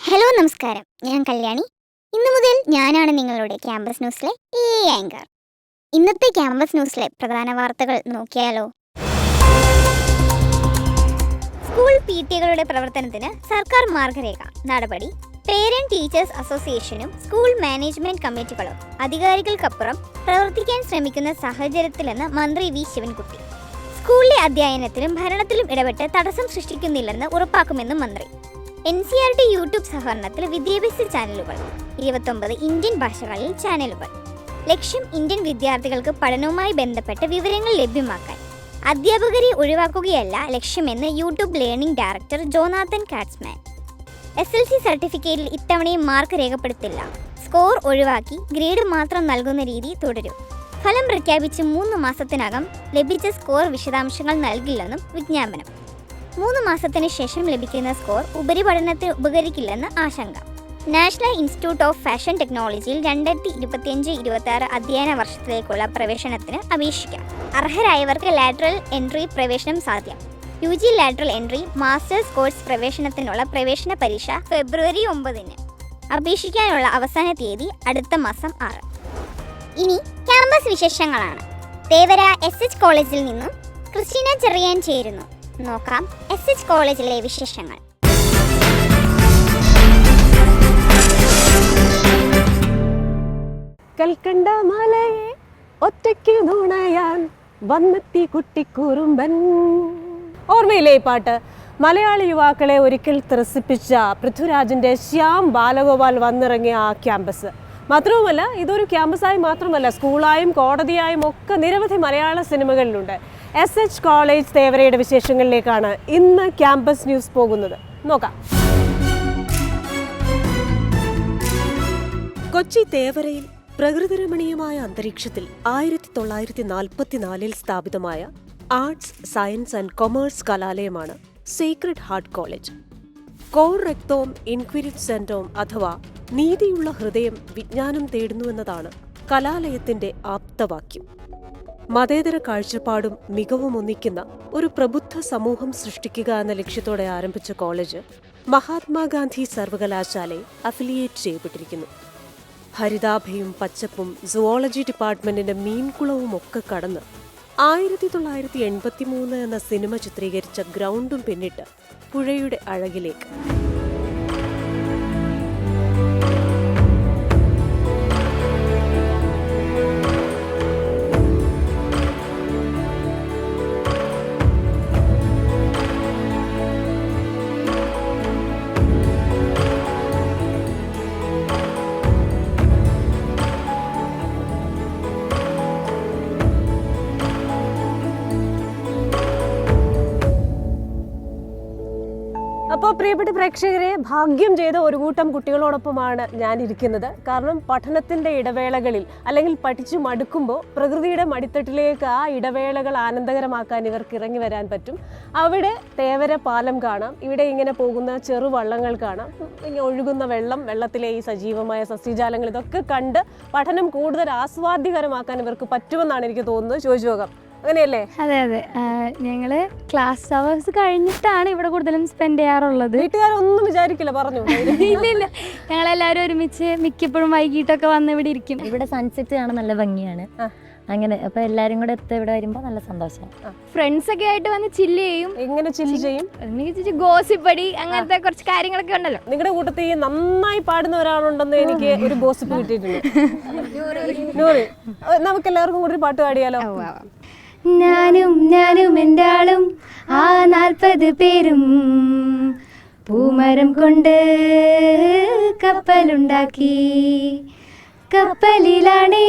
Hello നമസ്കാരം, ഞാൻ കല്യാണി. ഇന്നു മുതൽ ഞാനാണ് നിങ്ങളുടെ ക്യാമ്പസ് ന്യൂസിലെ ഈ ആങ്കർ. ഇന്നത്തെ ക്യാമ്പസ് ന്യൂസിലെ പ്രധാന വാർത്തകൾ നോക്കിയാലോ. സ്കൂൾ PTA-കളുടെ പ്രവർത്തനത്തിന് സർക്കാർ മാർഗരേഖ നടപടി. പേരന്റ് ടീച്ചേഴ്സ് അസോസിയേഷനും സ്കൂൾ മാനേജ്മെന്റ് കമ്മിറ്റികളും അധികാരികൾക്കപ്പുറം പ്രവർത്തിക്കാൻ ശ്രമിക്കുന്ന സാഹചര്യത്തിലെന്ന് മന്ത്രി വി ശിവൻകുട്ടി. സ്കൂളിലെ അധ്യയനത്തിലും ഭരണത്തിലും ഇടപെട്ട് തടസ്സം സൃഷ്ടിക്കുന്നില്ലെന്ന് ഉറപ്പാക്കുമെന്നും മന്ത്രി. NCERT യൂട്യൂബ് സഹകരണത്തിൽ വിദ്യാഭ്യാസ ചാനലുകൾ 29 ഇന്ത്യൻ ഭാഷകളിൽ ചാനലുകൾ. ലക്ഷ്യം ഇന്ത്യൻ വിദ്യാർത്ഥികൾക്ക് പഠനവുമായി ബന്ധപ്പെട്ട് വിവരങ്ങൾ ലഭ്യമാക്കാൻ. അധ്യാപകരെ ഒഴിവാക്കുകയല്ല ലക്ഷ്യമെന്ന് YouTube learning director Jonathan Katzman. SLC സർട്ടിഫിക്കറ്റിൽ ഇത്തവണയും മാർക്ക് രേഖപ്പെടുത്തില്ല. സ്കോർ ഒഴിവാക്കി ഗ്രേഡ് മാത്രം നൽകുന്ന രീതി തുടരും. ഫലം പ്രഖ്യാപിച്ച് 3 മാസത്തിനകം ലഭിച്ച സ്കോർ വിശദാംശങ്ങൾ നൽകില്ലെന്നും വിജ്ഞാപനം. 3 മാസത്തിന് ശേഷം ലഭിക്കുന്ന സ്കോർ ഉപരിപഠനത്തിന് ഉപകരിക്കില്ലെന്ന് ആശങ്ക. നാഷണൽ ഇൻസ്റ്റിറ്റ്യൂട്ട് ഓഫ് ഫാഷൻ ടെക്നോളജിയിൽ 2025-26 അധ്യയന വർഷത്തിലേക്കുള്ള പ്രവേശനത്തിന് അപേക്ഷിക്കാം. അർഹരായവർക്ക് ലാറ്ററൽ എൻട്രി പ്രവേശനം സാധ്യം. UG lateral entry masters course പ്രവേശനത്തിനുള്ള പ്രവേശന പരീക്ഷ ഫെബ്രുവരി 9-ന്. അപേക്ഷിക്കാനുള്ള അവസാന തീയതി അടുത്ത മാസം 6. ഇനി ക്യാമ്പസ് വിശേഷങ്ങളാണ്. തേവര SH കോളേജിൽ നിന്നും ക്രിസ്റ്റീന ചെറിയാൻ ചേരുന്നു. നോക്കാം SH കോളേജിലെ വിശേഷങ്ങൾ. കൽക്കണ്ട മലയെ ഒറ്റയ്ക്ക് നുണയാൻ വന്നെത്തി കുട്ടിക്കുറുമ്പൻ. ഓർമ്മയില്ലേ ഈ പാട്ട്? മലയാളി യുവാക്കളെ ഒരിക്കൽ ത്രസിപ്പിച്ച പൃഥ്വിരാജിൻ്റെ ശ്യാം ബാലഗോപാൽ വന്നിറങ്ങിയ ആ ക്യാമ്പസ്. മാത്രവുമല്ല, ഇതൊരു ക്യാമ്പസായി മാത്രമല്ല, സ്കൂളായും കോടതിയായും ഒക്കെ നിരവധി മലയാള സിനിമകളിലുണ്ട്. SH കോളേജ് തേവരയുടെ വിശേഷങ്ങളിലേക്കാണ് ഇന്ന് ക്യാമ്പസ് ന്യൂസ് പോകുന്നത്. നോക്കാം. കൊച്ചി തേവരയിൽ പ്രകൃതിരമണീയമായ അന്തരീക്ഷത്തിൽ 1944 സ്ഥാപിതമായ ആർട്സ്, സയൻസ് ആൻഡ് കൊമേഴ്സ് കലാലയമാണ് സേക്രഡ് ഹാർട്ട് കോളേജ്. കോർ റെക്തോം ഇൻക്വിരിറ്റ് സെന്റോം അഥവാ നീതിയുള്ള ഹൃദയം വിജ്ഞാനം തേടുന്നുവെന്നതാണ് കലാലയത്തിന്റെ ആപ്തവാക്യം. മതേതര കാഴ്ചപ്പാടും മികവും ഒന്നിക്കുന്ന ഒരു പ്രബുദ്ധ സമൂഹം സൃഷ്ടിക്കുക എന്ന ലക്ഷ്യത്തോടെ ആരംഭിച്ച കോളേജ് മഹാത്മാഗാന്ധി സർവകലാശാലയെ അഫിലിയേറ്റ് ചെയ്യപ്പെട്ടിരിക്കുന്നു. ഹരിതാഭയും പച്ചപ്പും സുവോളജി ഡിപ്പാർട്ട്മെന്റിന്റെ മീൻകുളവും ഒക്കെ കടന്ന് 1983 എന്ന സിനിമ ചിത്രീകരിച്ച ഗ്രൗണ്ടും പിന്നിട്ട് പുഴയുടെ അഴകിലേക്ക്. അപ്പോൾ പ്രിയപ്പെട്ട പ്രേക്ഷകരെ, ഭാഗ്യം ചെയ്ത ഒരു കൂട്ടം കുട്ടികളോടൊപ്പമാണ് ഞാനിരിക്കുന്നത്. കാരണം പഠനത്തിൻ്റെ ഇടവേളകളിൽ അല്ലെങ്കിൽ പഠിച്ചു മടുക്കുമ്പോൾ പ്രകൃതിയുടെ മടിത്തട്ടിലേക്ക് ആ ഇടവേളകൾ ആനന്ദകരമാക്കാൻ ഇവർക്ക് ഇറങ്ങി വരാൻ പറ്റും. അവിടെ തേവര പാലം കാണാം, ഇവിടെ ഇങ്ങനെ പോകുന്ന ചെറുവള്ളങ്ങൾ കാണാം, ഇങ്ങനെ ഒഴുകുന്ന വെള്ളം, വെള്ളത്തിലെ ഈ സജീവമായ സസ്യജാലങ്ങൾ, ഇതൊക്കെ കണ്ട് പഠനം കൂടുതൽ ആസ്വാദ്യകരമാക്കാൻ ഇവർക്ക് പറ്റുമെന്നാണ് എനിക്ക് തോന്നുന്നത്. ചോദിച്ചു നോക്കാം, അങ്ങനെയല്ലേ? അതെ അതെ, ഞങ്ങള് ക്ലാസ് അവേഴ്സ് കഴിഞ്ഞിട്ടാണ് ഇവിടെ കൂടുതലും സ്പെൻഡ് ചെയ്യാറുള്ളത്. വീട്ടുകാരൊന്നും വിചാരിക്കില്ല, പറഞ്ഞു. ഇല്ല, ഞങ്ങളെല്ലാവരും ഒരുമിച്ച് മിക്കപ്പോഴും വൈകിട്ടൊക്കെ വന്ന് ഇവിടെ ഇരിക്കും. ഇവിടെ സൺസെറ്റ് കാണാൻ നല്ല ഭംഗിയാണ്. അങ്ങനെ അപ്പൊ എല്ലാരും കൂടെ ഇവിടെ വരുമ്പോ നല്ല സന്തോഷമാണ്. ഫ്രണ്ട്സ് ഒക്കെ ആയിട്ട് വന്ന് ചില്ല് ചെയ്യും. എങ്ങനെ ചില്ല് ചെയ്യും? ഗോസിപ്പടി അങ്ങനത്തെ കുറച്ച് കാര്യങ്ങളൊക്കെ ഉണ്ടല്ലോ. നിങ്ങളുടെ കൂട്ടത്തിൽ നന്നായി പാടുന്ന ഒരാളുണ്ടെന്ന് എനിക്ക് ഒരു ഗോസിപ്പ് കിട്ടിയിട്ടുണ്ട്. നൂറ്, നമുക്ക് എല്ലാവർക്കും കൂടി ഒരു പാട്ട് പാടിയാലോ? ഞാനും എൻ്റെ ആളും 40 പേരും പൂമരം കൊണ്ട് കപ്പലുണ്ടാക്കി. കപ്പലിലാണേ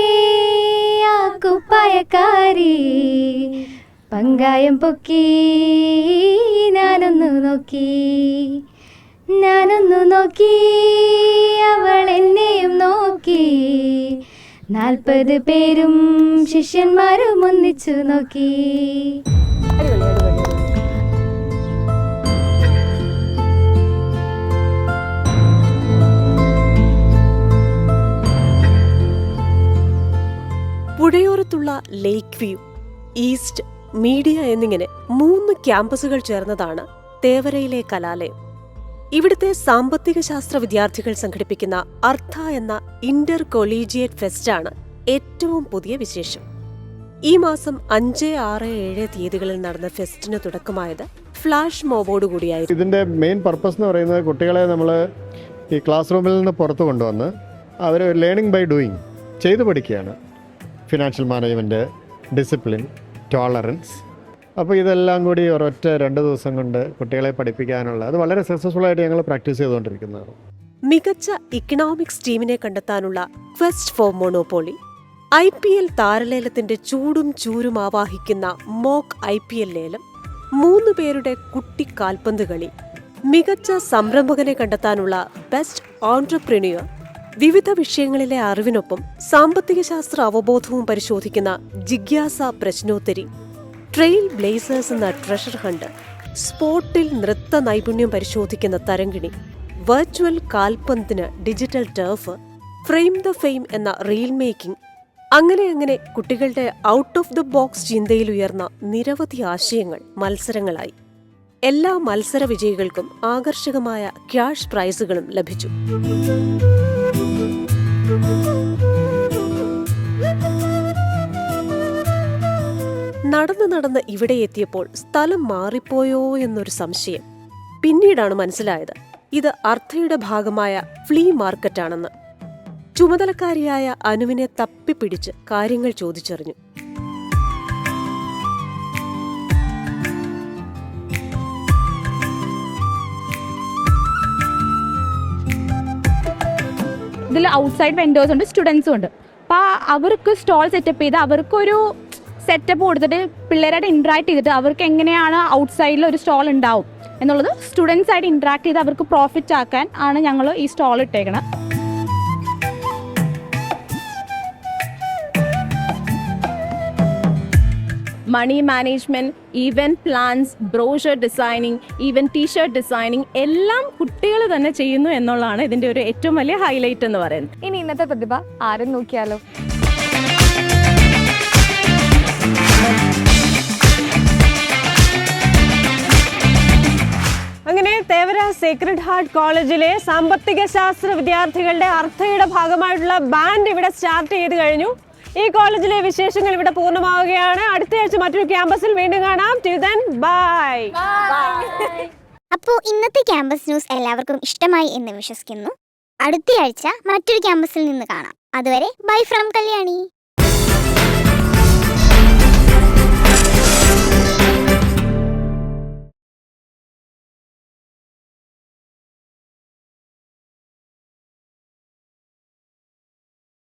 ആ കുപ്പായക്കാരി, പങ്കായം പൊക്കി ഞാനൊന്നു നോക്കി അവൾ എന്നെയും നോക്കി. 40 പേരും ശിഷ്യന്മാരും ഒന്നിച്ചു നോക്കി. പുഴയോരത്തുള്ള ലേക്ക് വ്യൂ, ഈസ്റ്റ്, മീഡിയ എന്നിങ്ങനെ 3 ക്യാമ്പസുകൾ ചേർന്നതാണ് തേവരയിലെ കലാലയം. ഇവിടുത്തെ സാമ്പത്തിക ശാസ്ത്ര വിദ്യാർത്ഥികൾ സംഘടിപ്പിക്കുന്ന അർത്ഥ എന്ന ഇന്റർ കൊളീജിയേറ്റ് ഫെസ്റ്റാണ് ഏറ്റവും പുതിയ വിശേഷം. ഈ മാസം 5, 6, 7 തീയതികളിൽ നടന്ന ഫെസ്റ്റിന് തുടക്കമായത് ഫ്ലാഷ് മോബോടുകൂടിയായിരുന്നു. ഇതിൻ്റെ മെയിൻ പർപ്പസ് എന്ന് പറയുന്നത് കുട്ടികളെ നമ്മൾ ഈ ക്ലാസ് റൂമിൽ നിന്ന് പുറത്ത് കൊണ്ടുവന്ന് അവർ ലേണിംഗ് ബൈ ഡൂയിങ് ചെയ്ത് പഠിക്കുകയാണ്. Financial management, discipline, tolerance. അപ്പോൾ ഇതെല്ലാം കൂടി ഒരൊറ്റ 2 ദിവസം കൊണ്ട് കുട്ടികളെ പഠിപ്പിക്കാനുള്ള അത് വളരെ സക്സസ്ഫുള്ളായിട്ട് ഞങ്ങൾ പ്രാക്ടീസ് ചെയ്തുകൊണ്ടിരിക്കുന്നതാണ്. മികച്ച ഇക്കണോമിക്സ് ടീമിനെ കണ്ടെത്താനുള്ള ക്വസ്റ്റ് ഫോർ മോണോപോളി, IPL താരലേലത്തിന്റെ ചൂടും ചൂരും ആവാഹിക്കുന്ന മോക്ക് IPL ലേലം, 3 പേരുടെ കുട്ടി കാൽപന്ത് കളി, മികച്ച സംരംഭകനെ കണ്ടെത്താനുള്ള ബെസ്റ്റ് ഓൺട്രപ്രന്യൂർ, വിവിധ വിഷയങ്ങളിലെ അറിവിനൊപ്പം സാമ്പത്തിക ശാസ്ത്ര അവബോധവും പരിശോധിക്കുന്ന ജിജ്ഞാസ പ്രശ്നോത്തരി, ട്രെയിൽ ബ്ലേസേഴ്സ് എന്ന ട്രഷർ ഹണ്ട്, സ്പോർട്ടിൽ നൃത്ത നൈപുണ്യം പരിശോധിക്കുന്ന തരംഗിണി, വെർച്വൽ കാൽപന്തിന് digital turf, frame the fame എന്ന റീൽ മേക്കിംഗ്, അങ്ങനെ കുട്ടികളുടെ ഔട്ട് ഓഫ് ദ ബോക്സ് ചിന്തയിൽ ഉയർന്ന നിരവധി ആശയങ്ങൾ മത്സരങ്ങളായി. എല്ലാ മത്സര വിജയികൾക്കും ആകർഷകമായ ക്യാഷ് പ്രൈസുകളും ലഭിച്ചു. നടന്ന് ഇവിടെ എത്തിയപ്പോൾ സ്ഥലം മാറിപ്പോയോ എന്നൊരു സംശയം. പിന്നീടാണ് മനസ്സിലായത് ഇത് അർത്ഥയുടെ ഭാഗമായ ഫ്ലീ മാർക്കറ്റാണെന്ന്. ചുമതലക്കാരിയായ അനുവിനെ തപ്പിപ്പിടിച്ച് കാര്യങ്ങൾ ചോദിച്ചറിഞ്ഞു. ഇതിൽ ഔട്ട്സൈഡ് വെൻഡേഴ്സ് ഉണ്ട്, സ്റ്റുഡൻസും ഉണ്ട്. അപ്പോൾ അവർക്ക് സ്റ്റോൾ സെറ്റപ്പ് ചെയ്ത് അവർക്കൊരു സെറ്റപ്പ് കൊടുത്തിട്ട് പിള്ളേരായിട്ട് ഇൻട്രാക്ട് ചെയ്തിട്ട് അവർക്ക് എങ്ങനെയാണ് ഔട്ട്സൈഡിൽ ഒരു സ്റ്റോൾ ഉണ്ടാവും എന്നുള്ളത് സ്റ്റുഡൻസ് ആയിട്ട് ഇൻട്രാക്ട് ചെയ്ത് അവർക്ക് പ്രോഫിറ്റ് ആക്കാൻ ആണ് ഞങ്ങൾ ഈ സ്റ്റോൾ ഇട്ടേക്കണം. Money management, event plans, brochure designing, even T-shirt designing എല്ലാം കുട്ടികൾ തന്നെ ചെയ്യുന്നു എന്നുള്ളതാണ് ഇതിൻ്റെ ഒരു ഏറ്റവും വലിയ ഹൈലൈറ്റ് എന്ന് പറയുന്നത്. ഇനി ഇന്നത്തെ പ്രതിഭ ആരും നോക്കിയാലോ. അങ്ങനെ തേവര സേക്രഡ് ഹാർട്ട് കോളേജിലെ സാമ്പത്തിക ശാസ്ത്ര വിദ്യാർത്ഥികളുടെ അർത്ഥയുടെ ഭാഗമായിട്ടുള്ള ബാൻഡ് ഇവിടെ സ്റ്റാർട്ട് ചെയ്ത് കഴിഞ്ഞു. ഈ കോളേജിലെ വിശേഷങ്ങൾ ഇവിടെ പൂർണ്ണമാവുകയാണ്. അടുത്തയാഴ്ച മറ്റൊരു ക്യാമ്പസിൽ വീണ്ടും കാണാം. Till then, bye. അപ്പോൾ ഇന്നത്തെ ക്യാമ്പസ് ന്യൂസ് എല്ലാവർക്കും ഇഷ്ടമായി എന്ന് വിശ്വസിക്കുന്നു. അടുത്തയാഴ്ച മറ്റൊരു ക്യാമ്പസിൽ നിന്ന് കാണാം. അതുവരെ ബൈ ഫ്രം കല്യാണി.